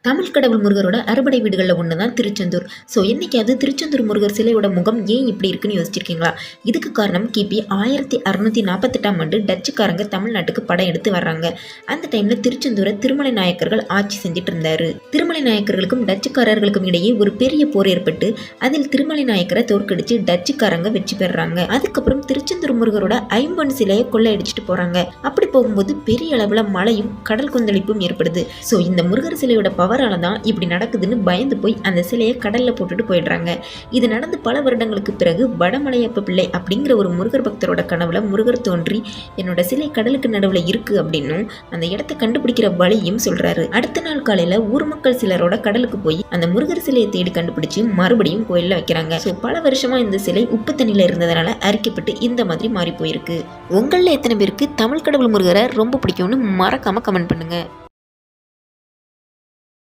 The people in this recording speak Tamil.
தமிழ் கடவுள் முருகரோட அறுபடை வீடுகளில் ஒன்று தான் திருச்செந்தூர். ஸோ என்னைக்காவது திருச்செந்தூர் முருகர் சிலையோட முகம் ஏன் இப்படி இருக்குன்னு யோசிச்சிருக்கீங்களா? இதுக்கு காரணம் கிபி 1648ஆம் ஆண்டு டச்சுக்காரங்க தமிழ்நாட்டுக்கு படம் எடுத்து வர்றாங்க. அந்த டைமில் திருச்செந்தூரை திருமலை நாயக்கர்கள் ஆட்சி செஞ்சுட்டு இருந்தாரு. திருமலை நாயக்கர்களுக்கும் டச்சுக்காரர்களுக்கும் இடையே ஒரு பெரிய போர் ஏற்பட்டு அதில் திருமலை நாயக்கரை தோற்கடிச்சு டச்சுக்காரங்க வெற்றி பெறாங்க. அதுக்கப்புறம் திருச்செந்தூர் முருகரோட ஐம்பொன் சிலையை கொள்ளையடிச்சிட்டு போறாங்க. அப்படி போகும்போது பெரிய அளவில் மழையும் கடல் கொந்தளிப்பும் ஏற்படுது. ஸோ இந்த முருகர் சிலையோட பவரால தான் இப்படி நடக்குதுன்னு பயந்து போய் அந்த சிலையை கடல்ல போட்டுட்டு போயிடுறாங்க. இது நடந்து பல வருடங்களுக்கு பிறகு வடமலையப்ப பிள்ளை அப்படிங்கிற ஒரு முருகர் பக்தரோட கனவுல முருகர் தோன்றி என்னோட சிலை கடலுக்கு நடுவுல இருக்கு அப்படின்னும் அந்த இடத்தை கண்டுபிடிக்கிற வழியும் சொல்றாரு. அடுத்த நாள் காலையில ஊர் மக்கள் சிலரோட கடலுக்கு போய் அந்த முருகர் சிலையை தேடி கண்டுபிடிச்சு மறுபடியும் கோயில்ல வைக்கிறாங்க. ஸோ பல வருஷமா இந்த சிலை உப்பு தண்ணியில இருந்ததுனால அரிக்கப்பட்டு இந்த மாதிரி மாறி போயிருக்கு. உங்களில் எத்தனை பேருக்கு தமிழ் கடவுள் முருகரை ரொம்ப பிடிக்கும்னு மறக்காம கமெண்ட் பண்ணுங்க.